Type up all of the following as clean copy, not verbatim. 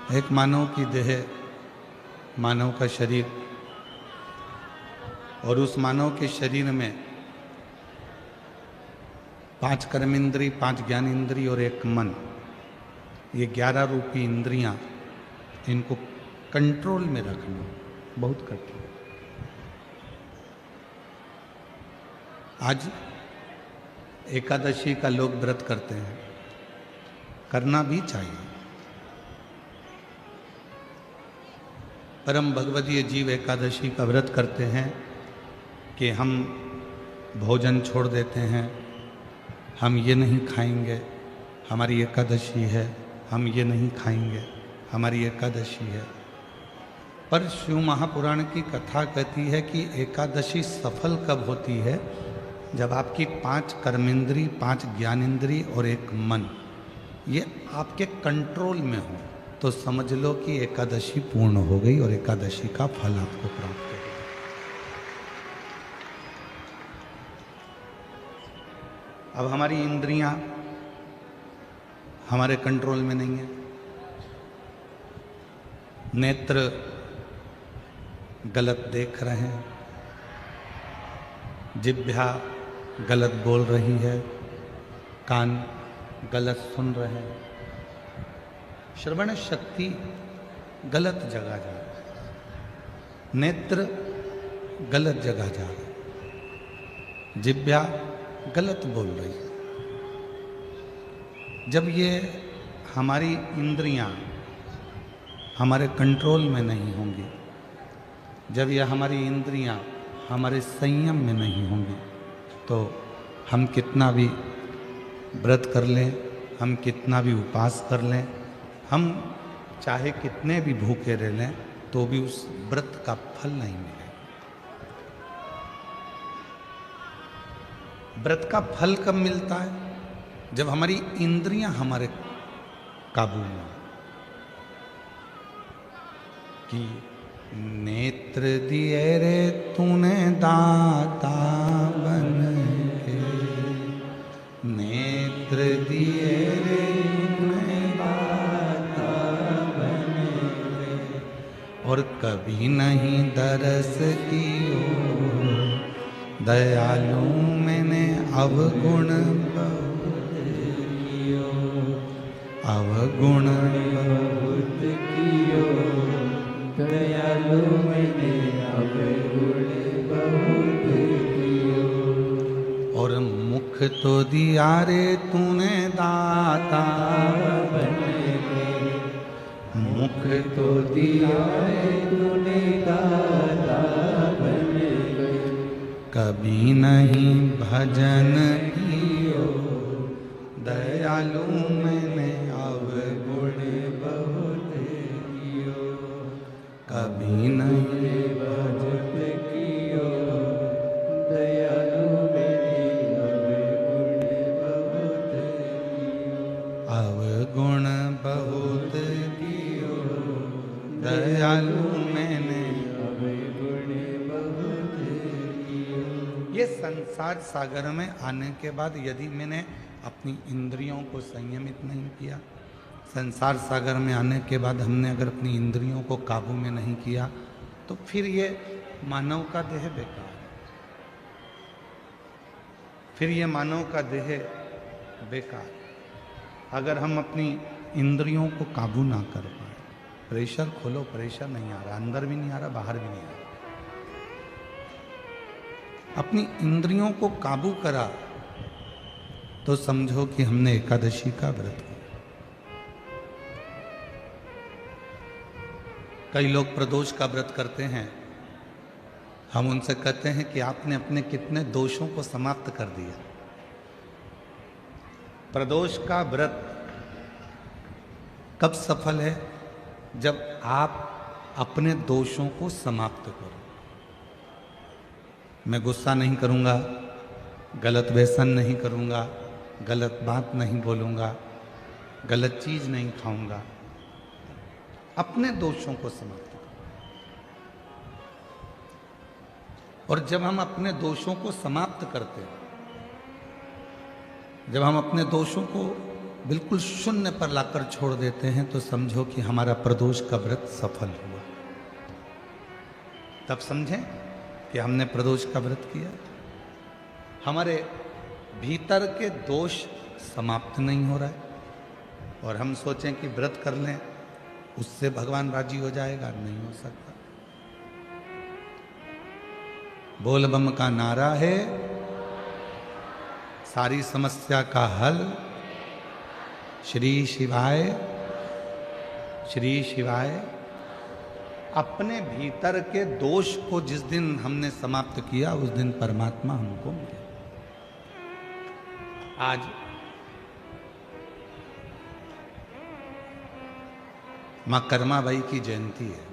एक मानव की देह, मानव का शरीर, और उस मानव के शरीर में 5 कर्मेंद्री, 5 ज्ञानेंद्री और 1 मन, ये 11 रूपी इंद्रियां, इनको कंट्रोल में रखना बहुत कठिन है। आज एकादशी का लोग व्रत करते हैं, करना भी चाहिए। परम भगवदीय जीव एकादशी का व्रत करते हैं कि हम भोजन छोड़ देते हैं, हम ये नहीं खाएंगे, हमारी एकादशी है, हम ये नहीं खाएंगे, हमारी एकादशी है। पर शिव महापुराण की कथा कहती है कि एकादशी सफल कब होती है? जब आपकी 5 कर्मेंद्री, 5 ज्ञानेंद्री और 1 मन ये आपके कंट्रोल में हो, तो समझ लो कि एकादशी पूर्ण हो गई और एकादशी का फल आपको प्राप्त हो गया। अब हमारी इंद्रियां हमारे कंट्रोल में नहीं है। नेत्र गलत देख रहे हैं, जिह्वा गलत बोल रही है, कान गलत सुन रहे हैं, श्रवण शक्ति गलत जगह जा रही है, नेत्र गलत जगह जा रहा है, जिह्वा गलत बोल रही है। जब ये हमारी इंद्रियां हमारे कंट्रोल में नहीं होंगी, जब ये हमारी इंद्रियां हमारे संयम में नहीं होंगी, तो हम कितना भी व्रत कर लें, हम कितना भी उपवास कर लें, हम चाहे कितने भी भूखे रह लें, तो भी उस व्रत का फल नहीं मिलेगा। व्रत का फल कब मिलता है? जब हमारी इंद्रियां हमारे काबू में हो। कि नेत्र दिए रे तूने दाता बन के, नेत्र दिए रे तूने दाता बन के, और कभी नहीं दरस कियो, दयालु मैंने अवगुण बहुत कियो, अवगुण बहुत कियो, दयालु मैंने अवगुण बहुत कियो। और मुख तो दिया रे तूने दाता बन के, मुख तो दिया रे तूने दाता बन के, कभी नहीं भजन कियो, दयालु मैंने अवगुण बहुत कियो, कभी नहीं भजन कियो, दयालु मैंने अवगुण बहुत कियो, दयालु मैंने अवगुण बहुत कियो। ये संसार सागर में आने के बाद यदि मैंने अपनी इंद्रियों को संयमित नहीं किया, संसार सागर में आने के बाद हमने अगर अपनी इंद्रियों को काबू में नहीं किया, तो फिर ये मानव का देह बेकार है, फिर ये मानव का देह बेकार। अगर हम अपनी इंद्रियों को काबू ना कर पाए, प्रेशर खोलो, प्रेशर नहीं आ रहा, अंदर भी नहीं आ रहा, बाहर भी नहीं आ रहा, अपनी इंद्रियों को काबू करा, तो समझो कि हमने एकादशी का व्रत किया। कई लोग प्रदोष का व्रत करते हैं, हम उनसे कहते हैं कि आपने अपने कितने दोषों को समाप्त कर दिया। प्रदोष का व्रत कब सफल है? जब आप अपने दोषों को समाप्त करो। मैं गुस्सा नहीं करूंगा, गलत व्यसन नहीं करूंगा, गलत बात नहीं बोलूंगा, गलत चीज नहीं खाऊंगा, अपने दोषों को समाप्त करो। और जब हम अपने दोषों को समाप्त करते हैं, जब हम अपने दोषों को बिल्कुल शून्य पर लाकर छोड़ देते हैं तो समझो कि हमारा प्रदोष का व्रत सफल हुआ। तब समझें कि हमने प्रदोष का व्रत किया। हमारे भीतर के दोष समाप्त नहीं हो रहा है और हम सोचें कि व्रत कर लें उससे भगवान राजी हो जाएगा, नहीं हो सकता। बोल बम का नारा है सारी समस्या का हल, श्री शिवाय श्री शिवाय। अपने भीतर के दोष को जिस दिन हमने समाप्त किया उस दिन परमात्मा हमको मिले। आज मां कर्माबाई की जयंती है।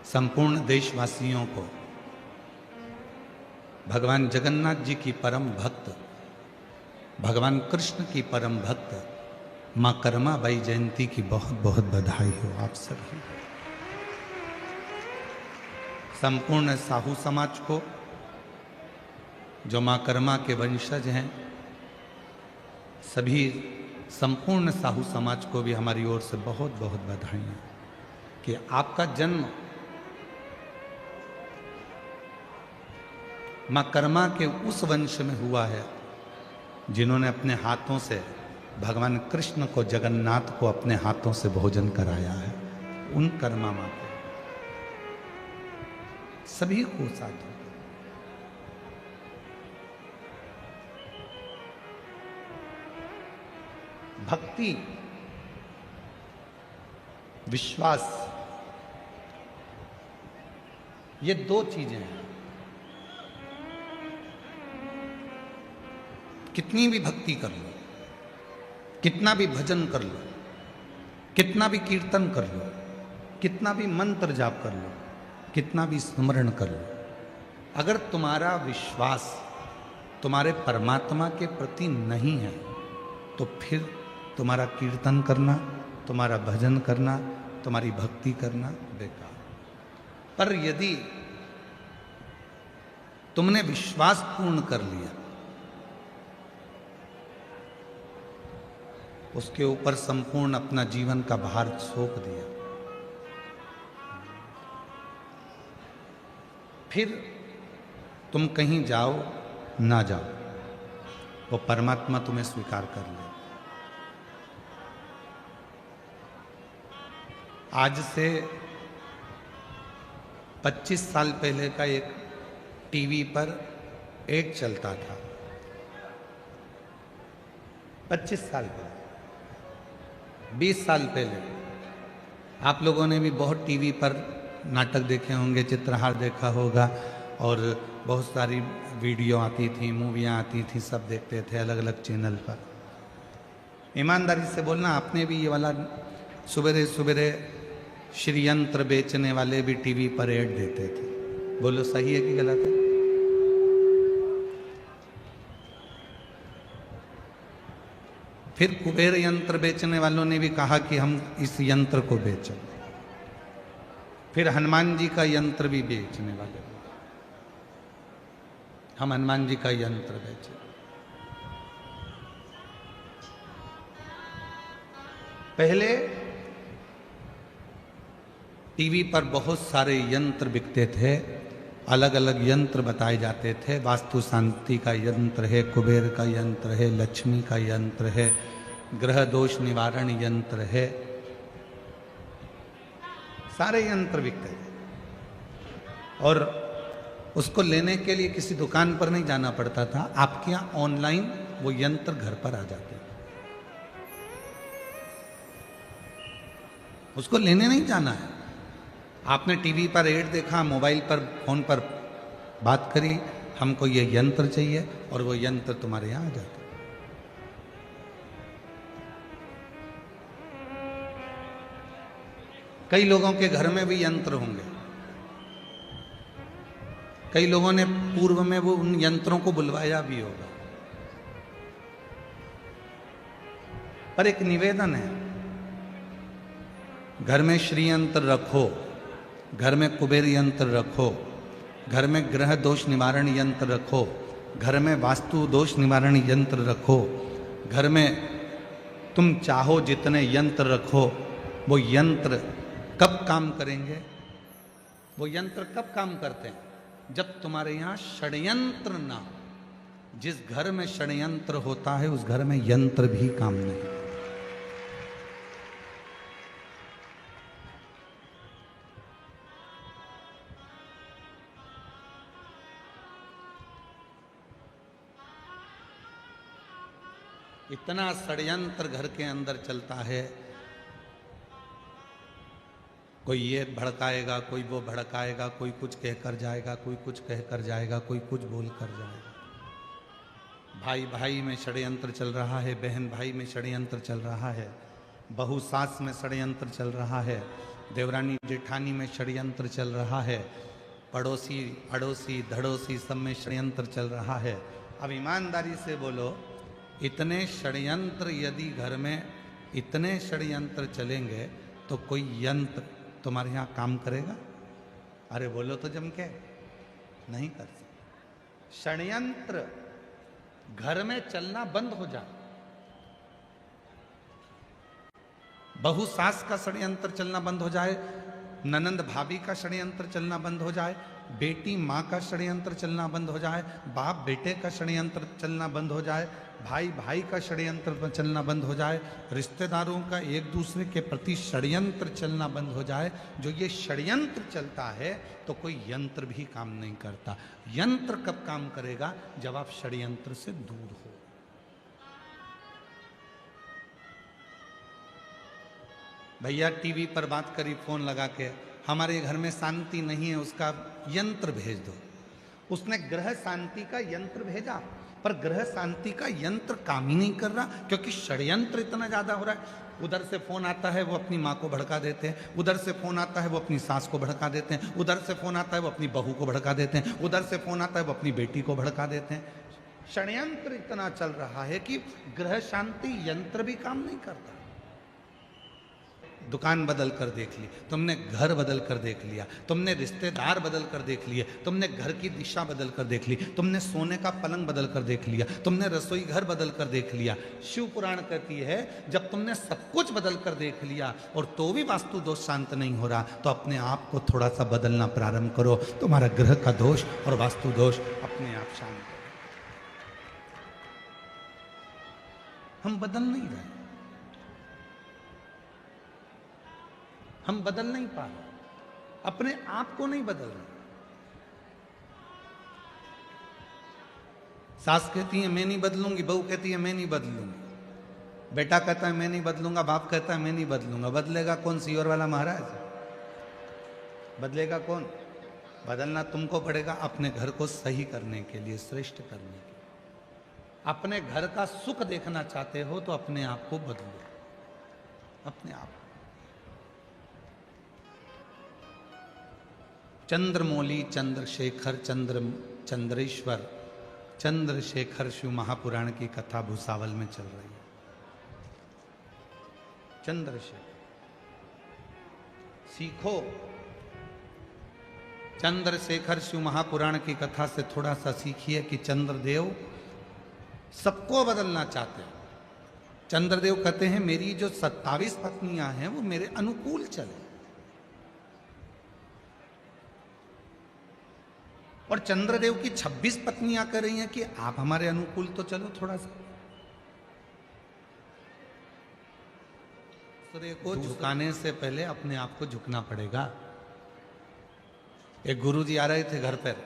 संपूर्ण देशवासियों को भगवान जगन्नाथ जी की परम भक्त, भगवान कृष्ण की परम भक्त मां कर्माबाई जयंती की बहुत बहुत बधाई हो आप सभी। संपूर्ण साहू समाज को, जो मां कर्मा के वंशज हैं, सभी संपूर्ण साहू समाज को भी हमारी ओर से बहुत बहुत बधाई कि आपका जन्म मां कर्मा के उस वंश में हुआ है जिन्होंने अपने हाथों से भगवान कृष्ण को, जगन्नाथ को अपने हाथों से भोजन कराया है। उन कर्मा मां को सभी को साथ भक्ति, विश्वास, ये दो चीजें हैं। कितनी भी भक्ति कर लो, कितना भी भजन कर लो, कितना भी कीर्तन कर लो, कितना भी मंत्र जाप कर लो, कितना भी स्मरण कर लो, अगर तुम्हारा विश्वास तुम्हारे परमात्मा के प्रति नहीं है तो फिर तुम्हारा कीर्तन करना, तुम्हारा भजन करना, तुम्हारी भक्ति करना बेकार। पर यदि तुमने विश्वास पूर्ण कर लिया, उसके ऊपर संपूर्ण अपना जीवन का भार सौंप दिया, फिर तुम कहीं जाओ ना जाओ, वो परमात्मा तुम्हें स्वीकार कर ले। आज से 25 साल पहले का एक टीवी पर एड चलता था। 25 साल पहले, 20 साल पहले आप लोगों ने भी बहुत टीवी पर नाटक देखे होंगे, चित्रहार देखा होगा और बहुत सारी वीडियो आती थी, मूवियाँ आती थी, सब देखते थे अलग अलग चैनल पर। ईमानदारी से बोलना, आपने भी ये वाला सुबेरे सुबेरे श्री यंत्र बेचने वाले भी टीवी पर ऐड देते थे। बोलो सही है कि गलत है? फिर कुबेर यंत्र बेचने वालों ने भी कहा कि हम इस यंत्र को बेचें। फिर हनुमान जी का यंत्र भी बेचने वाले, हम हनुमान जी का यंत्र बेचें। पहले टीवी पर बहुत सारे यंत्र बिकते थे, अलग अलग यंत्र बताए जाते थे। वास्तु शांति का यंत्र है, कुबेर का यंत्र है, लक्ष्मी का यंत्र है, ग्रह दोष निवारण यंत्र है, सारे यंत्र बिकते थे। और उसको लेने के लिए किसी दुकान पर नहीं जाना पड़ता था, आपके यहाँ ऑनलाइन वो यंत्र घर पर आ जाते थे। उसको लेने नहीं जाना है। आपने टीवी पर ऐड देखा, मोबाइल पर, फोन पर बात करी, हमको ये यंत्र चाहिए, और वो यंत्र तुम्हारे यहाँ आ जाता। कई लोगों के घर में भी यंत्र होंगे, कई लोगों ने पूर्व में वो उन यंत्रों को बुलवाया भी होगा। पर एक निवेदन है, घर में श्री यंत्र रखो, घर में कुबेर यंत्र रखो, घर में ग्रह दोष निवारण यंत्र रखो, घर में वास्तु दोष निवारण यंत्र रखो। घर में तुम चाहो जितने यंत्र रखो, वो यंत्र कब काम करेंगे? वो यंत्र कब काम करते हैं? जब तुम्हारे यहां षड्यंत्र ना हो। जिस घर में षड्यंत्र होता है उस घर में यंत्र भी काम नहीं। इतना षड्यंत्र घर के अंदर चलता है। कोई ये भड़काएगा, कोई वो भड़काएगा, कोई कुछ कहकर जाएगा, कोई कुछ कहकर जाएगा, कोई कुछ बोल कर जाएगा। भाई भाई में षड्यंत्र चल रहा है, बहन भाई में षड्यंत्र चल रहा है, बहू सास में षड्यंत्र चल रहा है, देवरानी जेठानी में षड्यंत्र चल रहा है, पड़ोसी अड़ोसी धड़ोसी सब में षड्यंत्र चल रहा है। अब ईमानदारी से बोलो, इतने षड्यंत्र यदि घर में इतने षड्यंत्र चलेंगे तो कोई यंत्र तुम्हारे यहाँ काम करेगा? अरे बोलो तो जम के, नहीं कर सकते। षड्यंत्र घर में चलना बंद हो जाए। बहू सास का षड्यंत्र चलना बंद हो जाए, ननंद भाभी का षड्यंत्र चलना बंद हो जाए, बेटी माँ का षड्यंत्र चलना बंद हो जाए, बाप बेटे का षड्यंत्र चलना बंद हो जाए, भाई भाई का षड्यंत्र चलना बंद हो जाए, रिश्तेदारों का एक दूसरे के प्रति षड्यंत्र चलना बंद हो जाए। जो ये षड्यंत्र चलता है तो कोई यंत्र भी काम नहीं करता। यंत्र कब काम करेगा? जब आप षड्यंत्र से दूर हो। भैया टीवी पर बात करी फोन लगा के, हमारे घर में शांति नहीं है, उसका यंत्र भेज दो। उसने ग्रह शांति का यंत्र भेजा, पर ग्रह शांति का यंत्र काम ही नहीं कर रहा, क्योंकि षड्यंत्र इतना ज्यादा हो रहा है। उधर से फोन आता है वो अपनी माँ को भड़का देते हैं, उधर से फोन आता है वो अपनी सास को भड़का देते हैं, उधर से फोन आता है वो अपनी बहू को भड़का देते हैं, उधर से फोन आता है वो अपनी बेटी को भड़का देते हैं। षड्यंत्र इतना चल रहा है कि ग्रह शांति यंत्र भी काम नहीं करता। दुकान बदल कर देख ली तुमने, घर बदल कर देख लिया तुमने, रिश्तेदार बदल कर देख लिए तुमने, घर की दिशा बदल कर देख ली तुमने, सोने का पलंग बदल कर देख लिया तुमने, रसोई घर बदल कर देख लिया। शिव पुराण कहती है जब तुमने सब कुछ बदल कर देख लिया और तो भी वास्तु दोष शांत नहीं हो रहा, तो अपने आप को थोड़ा सा बदलना प्रारंभ करो। तुम्हारा ग्रह का दोष और वास्तु दोष अपने आप शांत हो। हम बदल नहीं रहे, हम बदल नहीं पा रहे, अपने आप को नहीं बदल रहे। सास कहती है मैं नहीं बदलूंगी, बहू कहती है मैं नहीं बदलूंगी, बेटा कहता है मैं नहीं बदलूंगा, बाप कहता है मैं नहीं बदलूंगा। बदलेगा कौन? सीवर वाला महाराज बदलेगा कौन? बदलना तुमको पड़ेगा अपने घर को सही करने के लिए, श्रेष्ठ करने के लिए। अपने घर का सुख देखना चाहते हो तो अपने आप को बदलो, अपने आप। चंद्रमौली चंद्रशेखर चंद्रेश्वर चंद्रशेखर शिव महापुराण की कथा भूसावल में चल रही है। चंद्रशेखर सीखो, चंद्रशेखर शिव महापुराण की कथा से थोड़ा सा सीखिए कि चंद्रदेव सबको बदलना चाहते हैं। चंद्रदेव कहते हैं मेरी जो 27 पत्नियां हैं वो मेरे अनुकूल चले, और चंद्रदेव की 26 पत्नियां कह रही हैं कि आप हमारे अनुकूल तो चलो थोड़ा सा। दूसरे को झुकाने से पहले अपने आप को झुकना पड़ेगा। एक गुरुजी आ रहे थे घर पर,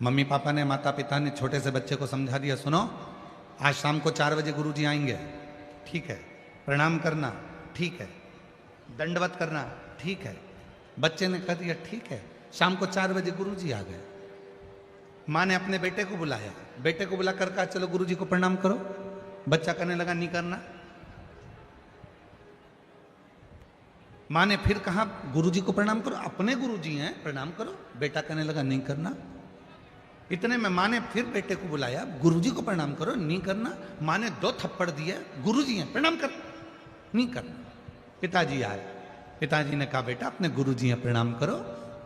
मम्मी पापा ने, माता पिता ने छोटे से बच्चे को समझा दिया, सुनो आज शाम को 4 बजे गुरुजी आएंगे, ठीक है, प्रणाम करना ठीक है, दंडवत करना ठीक है। बच्चे ने कह दिया ठीक है। शाम को 4 बजे गुरुजी आ गए। माँ ने अपने बेटे को बुलाया, बेटे को बुलाकर कहा चलो गुरुजी को प्रणाम करो। बच्चा कहने लगा नहीं करना। माँ ने फिर कहा गुरुजी को प्रणाम करो, अपने गुरुजी हैं प्रणाम करो। बेटा कहने लगा नहीं करना। इतने में माँ ने फिर बेटे को बुलाया, गुरुजी को प्रणाम करो, नहीं करना। माँ ने 2 थप्पड़ दिए, गुरुजी हैं प्रणाम कर, नहीं करना। पिताजी आए, पिताजी ने कहा बेटा अपने गुरुजी हैं प्रणाम करो,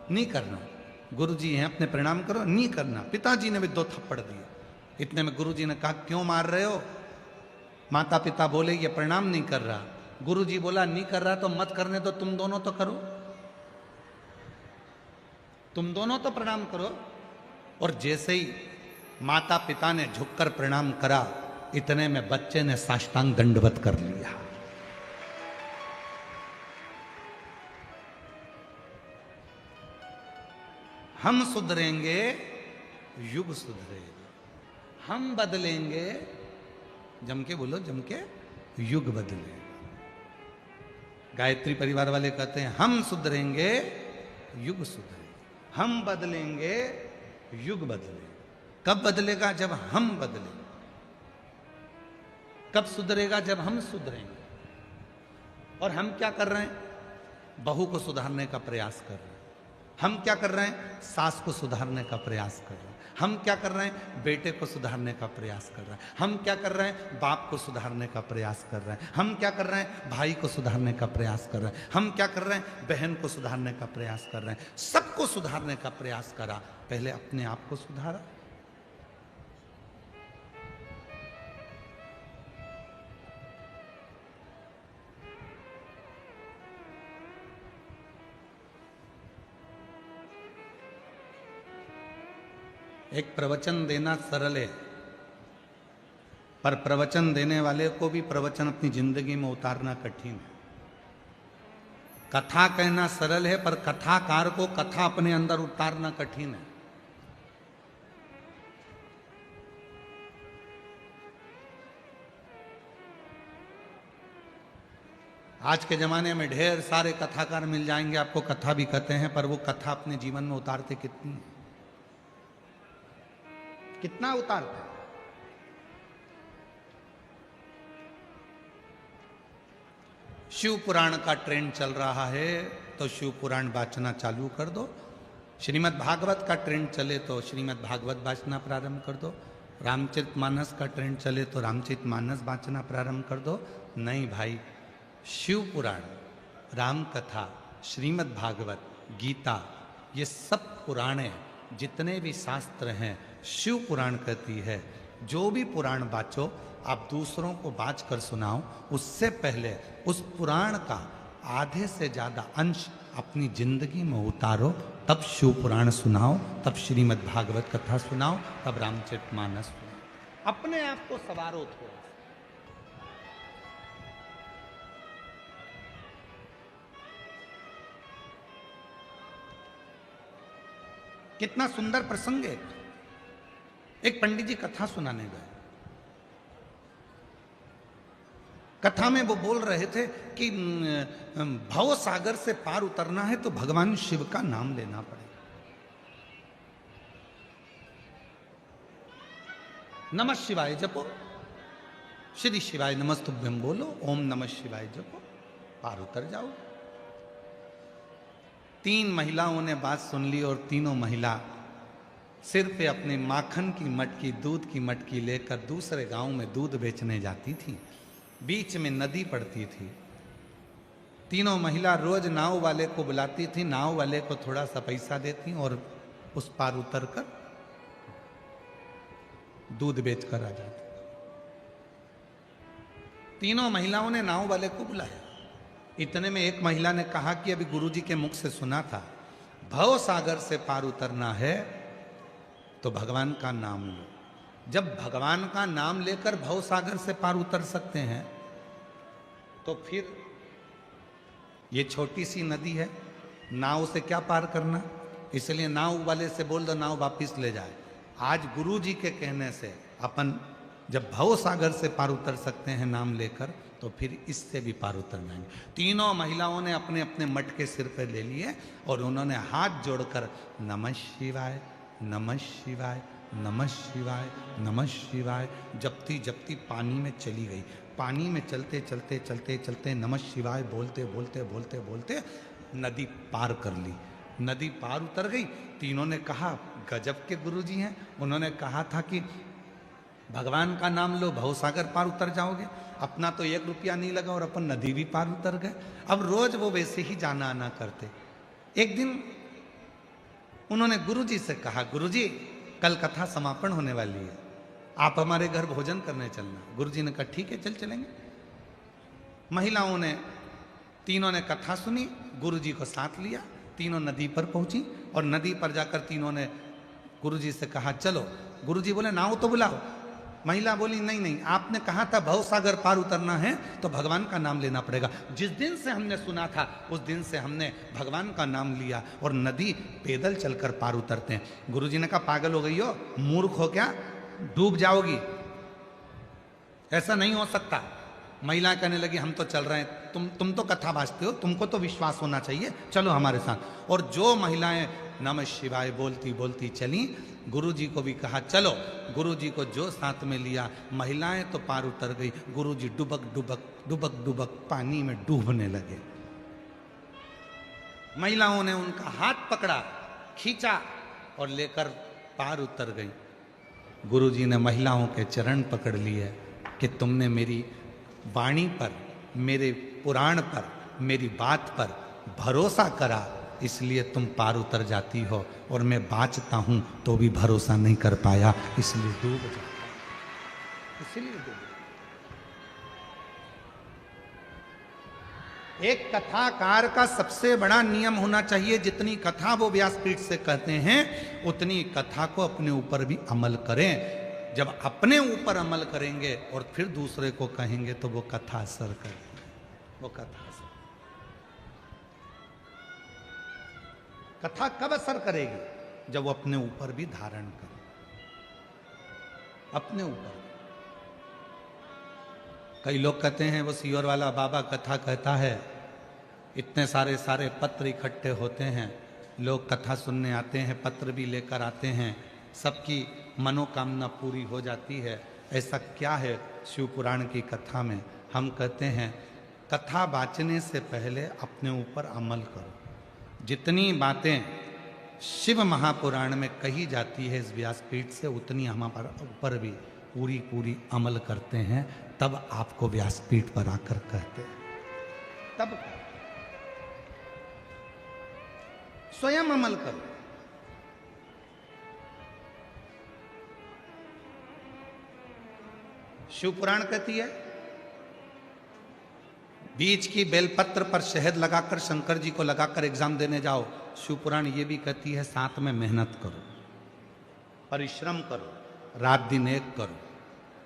नहीं करना। गुरु जी हैं, अपने प्रणाम करो। नहीं करना। पिताजी ने भी 2 थप्पड़ दिए। इतने में गुरु जी ने कहा, क्यों मार रहे हो? माता पिता बोले ये प्रणाम नहीं कर रहा। गुरु जी बोला, नहीं कर रहा तो मत करने दो, तुम दोनों तो करो, तुम दोनों तो प्रणाम करो। और जैसे ही माता पिता ने झुककर प्रणाम करा, इतने में बच्चे ने साष्टांग दंडवत कर लिया। हम सुधरेंगे, युग सुधरेगा। हम बदलेंगे, जम के बोलो, जम के, युग बदलेगा। गायत्री परिवार वाले कहते हैं, हम सुधरेंगे, युग सुधरेगा। हम बदलेंगे, युग बदलेगा। कब बदलेगा? जब हम बदलेंगे। कब सुधरेगा? जब हम सुधरेंगे। और हम क्या कर रहे हैं? बहू को सुधारने का प्रयास कर रहे हैं। हम क्या कर रहे हैं? सास को सुधारने का प्रयास कर रहे हैं। हम क्या कर रहे हैं? बेटे को सुधारने का प्रयास कर रहे हैं। हम क्या कर रहे हैं? बाप को सुधारने का प्रयास कर रहे हैं। हम क्या कर रहे हैं? भाई को सुधारने का प्रयास कर रहे हैं। हम क्या कर रहे हैं? बहन को सुधारने का प्रयास कर रहे हैं। सबको सुधारने का प्रयास करा, पहले अपने आप को सुधारा। एक प्रवचन देना सरल है, पर प्रवचन देने वाले को भी प्रवचन अपनी जिंदगी में उतारना कठिन है। कथा कहना सरल है, पर कथाकार को कथा अपने अंदर उतारना कठिन है। आज के जमाने में ढेर सारे कथाकार मिल जाएंगे, आपको कथा भी कहते हैं, पर वो कथा अपने जीवन में उतारते कितनी है? कितना उतारते हैं? शिव पुराण का ट्रेंड चल रहा है तो शिव पुराण वाचना चालू कर दो। श्रीमद् भागवत का ट्रेंड चले तो श्रीमद् भागवत वाचना प्रारंभ कर दो। रामचरितमानस का ट्रेंड चले तो रामचरितमानस वाचना प्रारंभ कर दो। नहीं भाई, शिव पुराण, राम कथा, श्रीमद् भागवत, गीता, ये सब पुराणे, जितने भी शास्त्र हैं, शिव पुराण कहती है जो भी पुराण बाचो आप दूसरों को बाच कर सुनाओ, उससे पहले उस पुराण का आधे से ज्यादा अंश अपनी जिंदगी में उतारो, तब शिव पुराण सुनाओ, तब श्रीमद् भागवत कथा सुनाओ, तब रामचरितमानस सुनाओ। अपने आप को सवारो थोड़ा। कितना सुंदर प्रसंग है। एक पंडित जी कथा सुनाने गए। कथा में वो बोल रहे थे कि भव सागर से पार उतरना है तो भगवान शिव का नाम लेना पड़ेगा। नमः शिवाय जपो, श्री शिवाय नमस्तुभ्यम बोलो, ओम नमः शिवाय जपो, पार उतर जाओ। 3 महिलाओं ने बात सुन ली और तीनों महिला सिर पे अपने माखन की मटकी, दूध की मटकी लेकर दूसरे गांव में दूध बेचने जाती थी। बीच में नदी पड़ती थी। तीनों महिला रोज नाव वाले को बुलाती थी, नाव वाले को थोड़ा सा पैसा देती और उस पार उतर कर दूध बेचकर आ जाती। तीनों महिलाओं ने नाव वाले को बुलाया। इतने में एक महिला ने कहा कि अभी गुरुजी के मुख से सुना था, भव सागर से पार उतरना है तो भगवान का नाम लो। जब भगवान का नाम लेकर भव सागर से पार उतर सकते हैं तो फिर ये छोटी सी नदी है, नाव से क्या पार करना? इसलिए नाव वाले से बोल दो नाव वापिस ले जाए। आज गुरु जी के कहने से अपन जब भव सागर से पार उतर सकते हैं नाम लेकर, तो फिर इससे भी पार उतर जाएंगे। तीनों महिलाओं ने अपने अपने मटके सिर पर ले लिए और उन्होंने हाथ जोड़कर नमः शिवाय, नमः शिवाय, नमः शिवाय, नमः शिवाय जपती जपती पानी में चली गई। पानी में चलते चलते चलते चलते नमः शिवाय बोलते बोलते बोलते बोलते नदी पार कर ली। नदी पार उतर गई। तीनों ने कहा गजब के गुरुजी हैं, उन्होंने कहा था कि भगवान का नाम लो भवसागर पार उतर जाओगे। अपना तो 1 रुपया नहीं लगा और अपन नदी भी पार उतर गए। अब रोज वो वैसे ही जाना आना करते। एक दिन उन्होंने गुरुजी से कहा, गुरुजी कल कथा समापन होने वाली है, आप हमारे घर भोजन करने चलना। गुरुजी ने कहा ठीक है, चल चलेंगे। महिलाओं ने, तीनों ने कथा सुनी, गुरुजी को साथ लिया, तीनों नदी पर पहुंची और नदी पर जाकर तीनों ने गुरुजी से कहा चलो। गुरुजी बोले नाव तो बुलाओ। महिला बोली नहीं नहीं, आपने कहा था भव सागर पार उतरना है तो भगवान का नाम लेना पड़ेगा। जिस दिन से हमने सुना था उस दिन से हमने भगवान का नाम लिया और नदी पैदल चलकर पार उतरते हैं। गुरुजी ने कहा पागल हो गई हो, मूर्ख हो क्या, डूब जाओगी, ऐसा नहीं हो सकता। महिला कहने लगी हम तो चल रहे हैं, तुम तो कथा भाजते हो, तुमको तो विश्वास होना चाहिए, चलो हमारे साथ। और जो महिलाएं नमः शिवाय बोलती बोलती चली, गुरुजी को भी कहा चलो। गुरुजी को जो साथ में लिया, महिलाएं तो पार उतर गई, गुरुजी डुबक डुबक डुबक डुबक पानी में डूबने लगे। महिलाओं ने उनका हाथ पकड़ा, खींचा और लेकर पार उतर गई। गुरुजी ने महिलाओं के चरण पकड़ लिए कि तुमने मेरी वाणी पर, मेरे पुराण पर, मेरी बात पर भरोसा करा, इसलिए तुम पार उतर जाती हो, और मैं बाँचता हूं तो भी भरोसा नहीं कर पाया, इसलिए डूब जाता, इसलिए डूब। एक कथाकार का सबसे बड़ा नियम होना चाहिए, जितनी कथा वो व्यासपीठ से कहते हैं उतनी कथा को अपने ऊपर भी अमल करें। जब अपने ऊपर अमल करेंगे और फिर दूसरे को कहेंगे तो वो कथा असर करेगी, वो कथा असर। कथा कब असर करेगी? जब वो अपने ऊपर भी धारण करे, अपने ऊपर। कई लोग कहते हैं वो सीहोर वाला बाबा कथा कहता है, इतने सारे पत्र इकट्ठे होते हैं, लोग कथा सुनने आते हैं, पत्र भी लेकर आते हैं, सबकी मनोकामना पूरी हो जाती है। ऐसा क्या है शिव पुराण की कथा में? हम कहते हैं कथा बाँचने से पहले अपने ऊपर अमल करो। जितनी बातें शिव महापुराण में कही जाती है इस व्यासपीठ से, उतनी हमारे ऊपर भी पूरी पूरी अमल करते हैं, तब आपको व्यासपीठ पर आकर कहते हैं, तब स्वयं अमल करो। शिव पुराण कहती है बीच की बेलपत्र पर शहद लगाकर शंकर जी को लगाकर एग्जाम देने जाओ। शिव पुराण ये भी कहती है साथ में मेहनत करो, परिश्रम करो, रात दिन एक करो,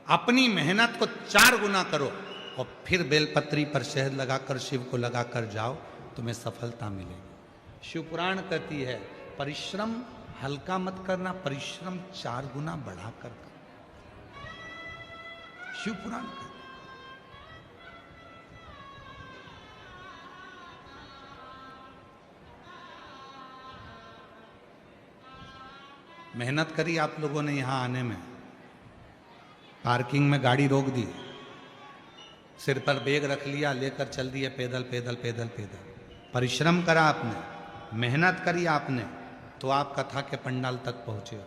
अपनी मेहनत को 4 गुना करो और फिर बेलपत्री पर शहद लगाकर शिव को लगाकर जाओ, तुम्हें सफलता मिलेगी। शिव पुराण कहती है परिश्रम हल्का मत करना, परिश्रम 4 गुना बढ़ाकर करो। शिव पुराण कहती है। मेहनत करी आप लोगों ने यहाँ आने में, पार्किंग में गाड़ी रोक दी, सिर पर बैग रख लिया, लेकर चल दिए पैदल पैदल पैदल पैदल। परिश्रम करा आपने, मेहनत करी आपने, तो आप कथा के पंडाल तक पहुँचे हो।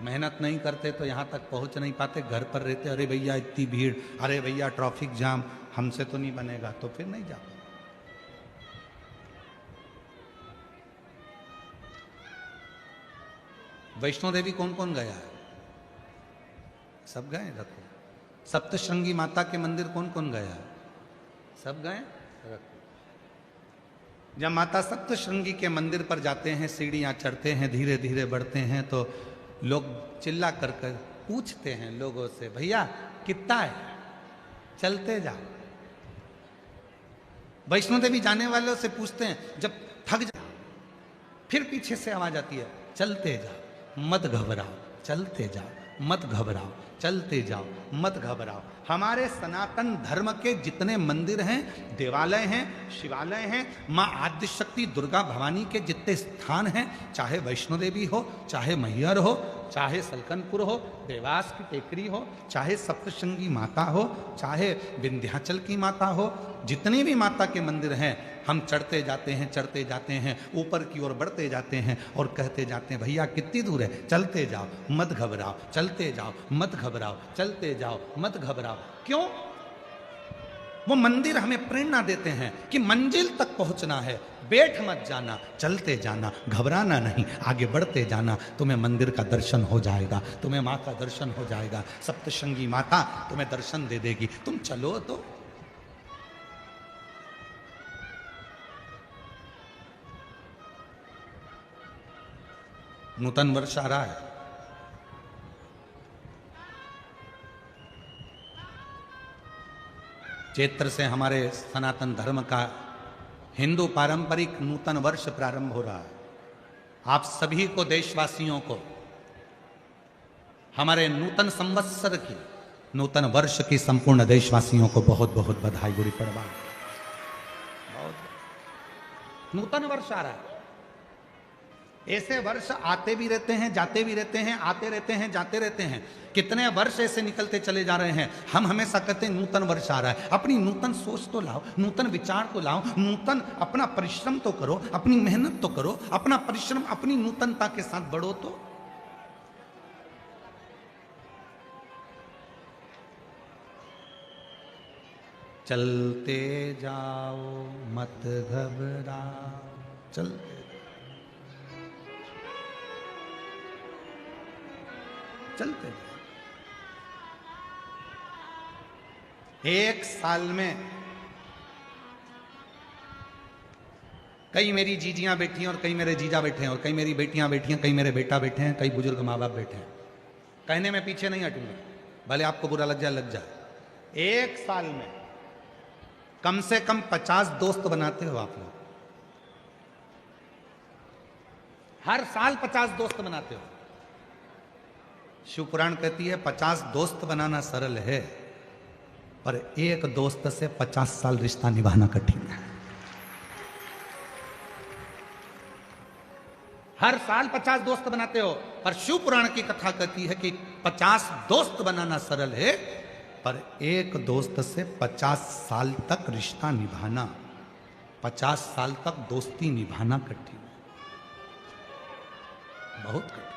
मेहनत नहीं करते तो यहाँ तक पहुँच नहीं पाते, घर पर रहते, अरे भैया इतनी भीड़, अरे भैया ट्रैफिक जाम, हमसे तो नहीं बनेगा, तो फिर नहीं जा पाते। वैष्णो देवी कौन कौन गया है? सब गए? रखो। सप्तशृंगी माता के मंदिर कौन कौन गया है? सब गए? रखो। जब माता सप्तशृंगी के मंदिर पर जाते हैं, सीढ़ियां चढ़ते हैं, धीरे धीरे बढ़ते हैं, तो लोग चिल्ला कर पूछते हैं लोगों से, भैया कितना है? चलते जाओ। वैष्णो देवी जाने वालों से पूछते हैं, जब थक जाओ, फिर पीछे से आवाज आती है, चलते जाओ, मत घबराओ, चलते जाओ, मत घबराओ, चलते जाओ, मत घबराओ। हमारे सनातन धर्म के जितने मंदिर हैं, देवालय हैं, शिवालय हैं, माँ आद्य शक्ति दुर्गा भवानी के जितने स्थान हैं, चाहे वैष्णो देवी हो, चाहे मैहर हो, चाहे सलकनपुर हो, देवास की टेकरी हो, चाहे सप्तशृंगी माता हो, चाहे विंध्याचल की माता हो, जितने भी माता के मंदिर हैं, हम चढ़ते जाते हैं, ऊपर की ओर बढ़ते जाते हैं और कहते जाते हैं, भैया कितनी दूर है? चलते जाओ, मत घबराओ, चलते जाओ, मत घबराओ, चलते जाओ, मत घबराओ। क्यों? वो मंदिर हमें प्रेरणा देते हैं कि मंजिल तक पहुंचना है, बैठ मत जाना, चलते जाना, घबराना नहीं, आगे बढ़ते जाना। तुम्हें मंदिर का दर्शन हो जाएगा, तुम्हें माँ का दर्शन हो जाएगा, सप्तशृंगी माता तुम्हें दर्शन दे देगी, तुम चलो तो। नूतन वर्ष आ रहा है, चैत्र से हमारे सनातन धर्म का हिंदू पारंपरिक नूतन वर्ष प्रारंभ हो रहा है। आप सभी को, देशवासियों को, हमारे नूतन संवत्सर की, नूतन वर्ष की संपूर्ण देशवासियों को बहुत बहुत बधाई, गुड़ी पड़वा। नूतन वर्ष आ रहा है। ऐसे वर्ष आते भी रहते हैं, जाते भी रहते हैं, आते रहते हैं, जाते रहते हैं। कितने वर्ष ऐसे निकलते चले जा रहे हैं। हम हमेशा कहते हैं नूतन वर्ष आ रहा है। अपनी नूतन सोच तो लाओ, नूतन विचार तो लाओ, नूतन अपना परिश्रम तो करो, अपनी मेहनत तो करो, अपना परिश्रम अपनी नूतनता के साथ बढ़ो तो। चलते जाओ मत घबराओ, चलते चलते। एक साल में कई मेरी जीजियां बैठी हैं और कई मेरे जीजा बैठे हैं, और कई मेरी बेटियां बैठी हैं, कई मेरे बेटा बैठे हैं, कई बुजुर्ग माँ बाप बैठे हैं। कहने में पीछे नहीं हटूंगा, भले आपको बुरा लग जाए, लग जाए। एक साल में कम से कम 50 दोस्त बनाते हो आप लोग। हर साल 50 दोस्त बनाते हो। शिव पुराण कहती है 50 दोस्त बनाना सरल है, पर एक दोस्त से 50 साल रिश्ता निभाना कठिन है। हर साल 50 दोस्त बनाते हो, पर शिव पुराण की कथा कहती है कि 50 दोस्त बनाना सरल है, पर एक दोस्त से 50 साल तक रिश्ता निभाना, 50 साल तक दोस्ती निभाना कठिन है, बहुत कठिन।